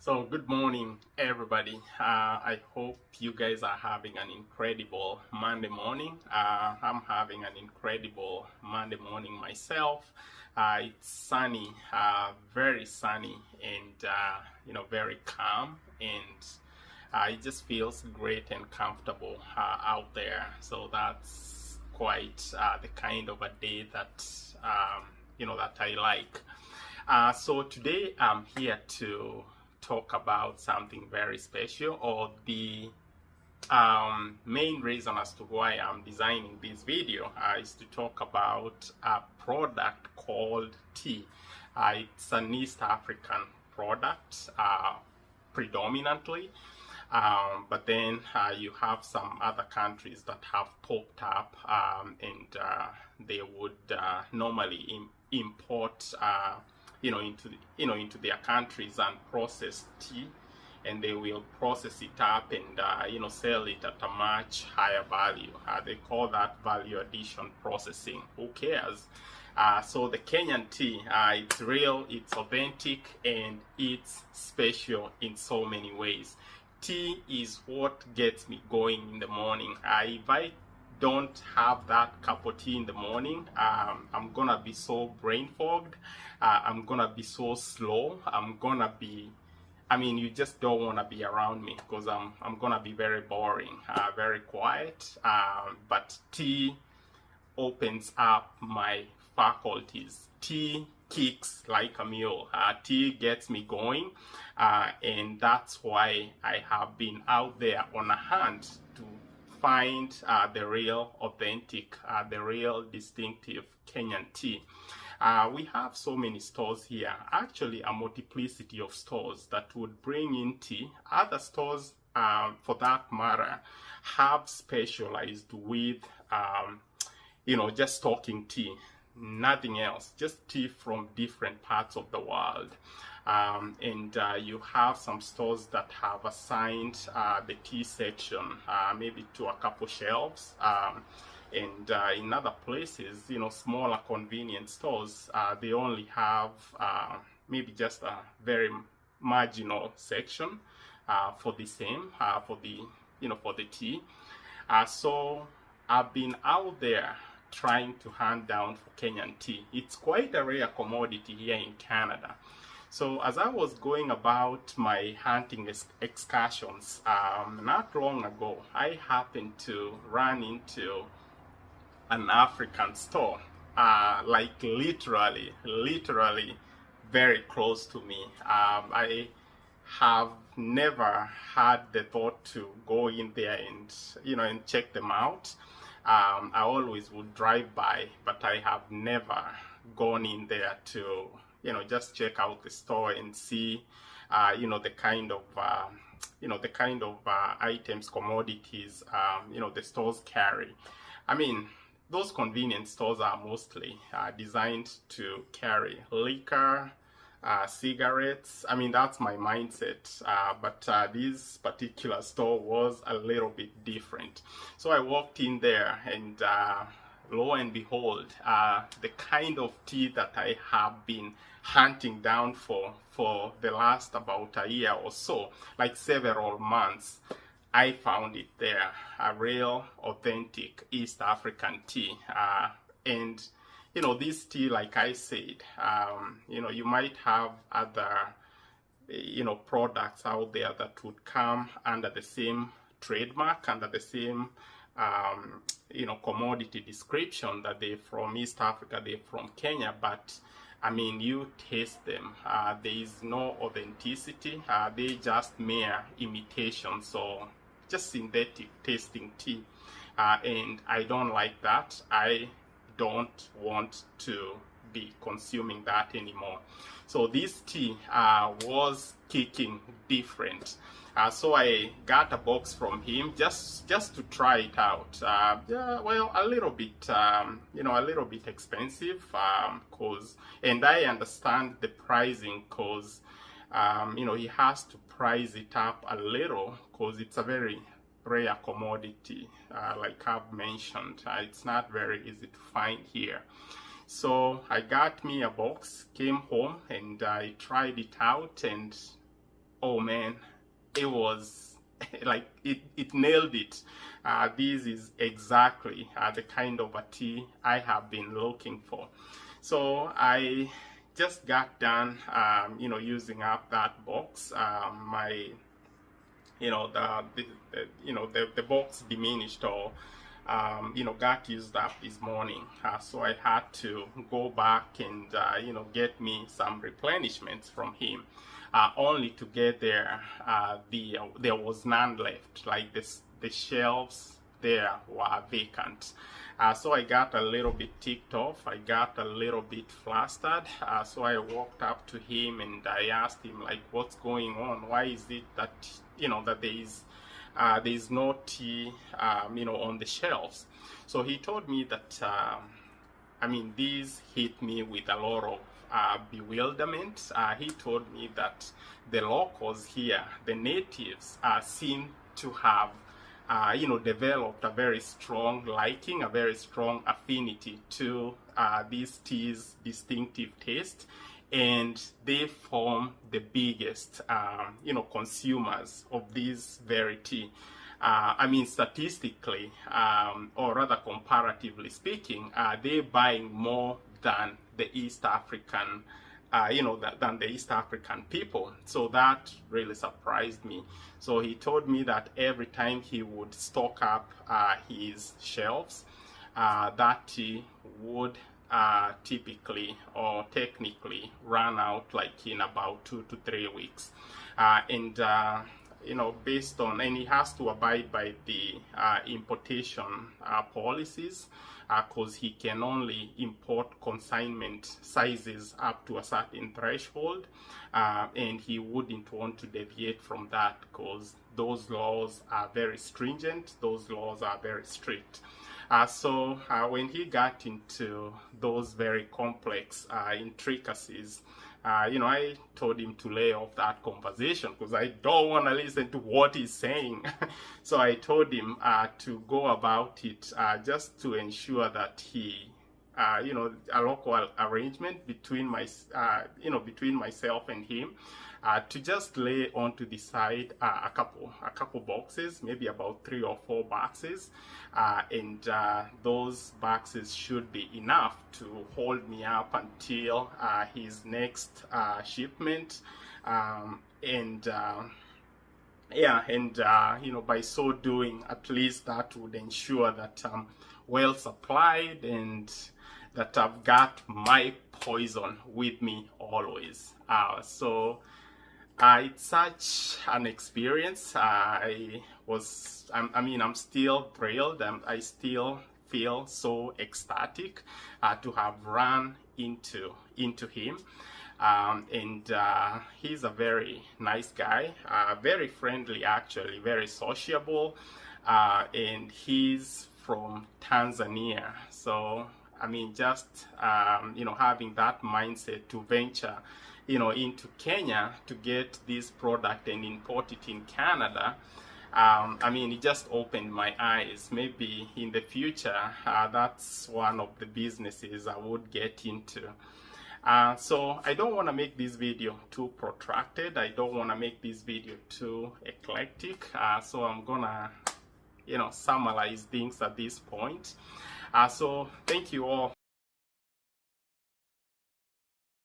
So good morning, everybody. I hope you guys are having an incredible Monday morning. I'm having an incredible Monday morning myself. It's sunny, very sunny, and very calm, and it just feels great and comfortable out there. So that's quite the kind of a day that that I like. So today I'm here to talk about something very special, or the main reason as to why I'm designing this video is to talk about a product called tea. It's an East African product predominantly, but then you have some other countries that have popped up, and they would normally import into their countries and process tea, and they will process it up and sell it at a much higher value. They call that value addition processing. Who cares? So the Kenyan tea, it's real, it's authentic, and it's special in so many ways. Tea is what gets me going in the morning. If I don't have that cup of tea in the morning, I'm gonna be so brain fogged. I'm gonna be so slow. You just don't want to be around me because I'm gonna be very boring, very quiet. But tea opens up my faculties. Tea kicks like a mule. Tea gets me going, and that's why I have been out there on a hunt to find the real authentic, the real distinctive Kenyan tea. We have so many stores here, actually a multiplicity of stores that would bring in tea. Other stores, for that matter, have specialized with, just stocking tea, nothing else, just tea from different parts of the world. And you have some stores that have assigned the tea section maybe to a couple shelves, and in other places, smaller convenience stores, they only have maybe just a very marginal section for the same, for the tea. So I've been out there trying to hunt down for Kenyan tea. It's quite a rare commodity here in Canada. So as I was going about my hunting excursions, not long ago, I happened to run into an African store, like literally very close to me. I have never had the thought to go in there and check them out. I always would drive by, but I have never gone in there to just check out the store and see the kind of items, commodities the stores carry. Those convenience stores are mostly designed to carry liquor, cigarettes. That's my mindset, but this particular store was a little bit different. So I walked in there, and lo and behold, the kind of tea that I have been hunting down for the last about a year or so, like several months, I found it there. A real authentic East African tea. And this tea, like I said, you might have other products out there that would come under the same trademark, under the same commodity description, that they're from East Africa, they're from Kenya, but you taste them, there is no authenticity. They just mere imitations, so just synthetic tasting tea, and I don't like that. I don't want to be consuming that anymore. So this tea was kicking different. So I got a box from him just to try it out. Yeah, well, a little bit expensive, and I understand the pricing, cause he has to price it up a little, cause it's a very rare commodity. Like I've mentioned, it's not very easy to find here. So I got me a box, came home, and I tried it out, and oh man, it was like it nailed it. This is exactly the kind of a tea I have been looking for. So I just got done, using up that box. My, the box diminished, or got used up this morning. So I had to go back and get me some replenishments from him. Only to get there, there was none left. Like the shelves there were vacant. So I got a little bit ticked off. I got a little bit flustered. So I walked up to him and I asked him, like, what's going on? Why is it that that there is no tea on the shelves? So he told me that these hit me with a lot of bewilderment. He told me that the locals here, the natives, seem to have developed a very strong liking, a very strong affinity to these teas' distinctive taste, and they form the biggest consumers of this very tea. Statistically, or rather comparatively speaking, they're buying more than the East African, than the East African people. So that really surprised me. So he told me that every time he would stock up his shelves, that tea would typically or technically run out like in about 2 to 3 weeks. Based on, and he has to abide by the importation policies, because he can only import consignment sizes up to a certain threshold, and he wouldn't want to deviate from that because those laws are very stringent, those laws are very strict. So when he got into those very complex intricacies, I told him to lay off that conversation because I don't want to listen to what he's saying. So I told him to go about it just to ensure that he, a local arrangement between between myself and him, to just lay onto the side a couple boxes, maybe about 3 or 4 boxes, and those boxes should be enough to hold me up until his next shipment, by so doing, at least that would ensure that I'm well supplied and that I've got my poison with me always. It's such an experience. I'm still thrilled, and I still feel so ecstatic to have run into him. He's a very nice guy, very friendly actually, very sociable, and he's from Tanzania. So just having that mindset to venture into Kenya to get this product and import it in Canada, it just opened my eyes. Maybe in the future, that's one of the businesses I would get into. So I don't want to make this video too protracted. I don't want to make this video too eclectic. So I'm gonna, summarize things at this point. So thank you all.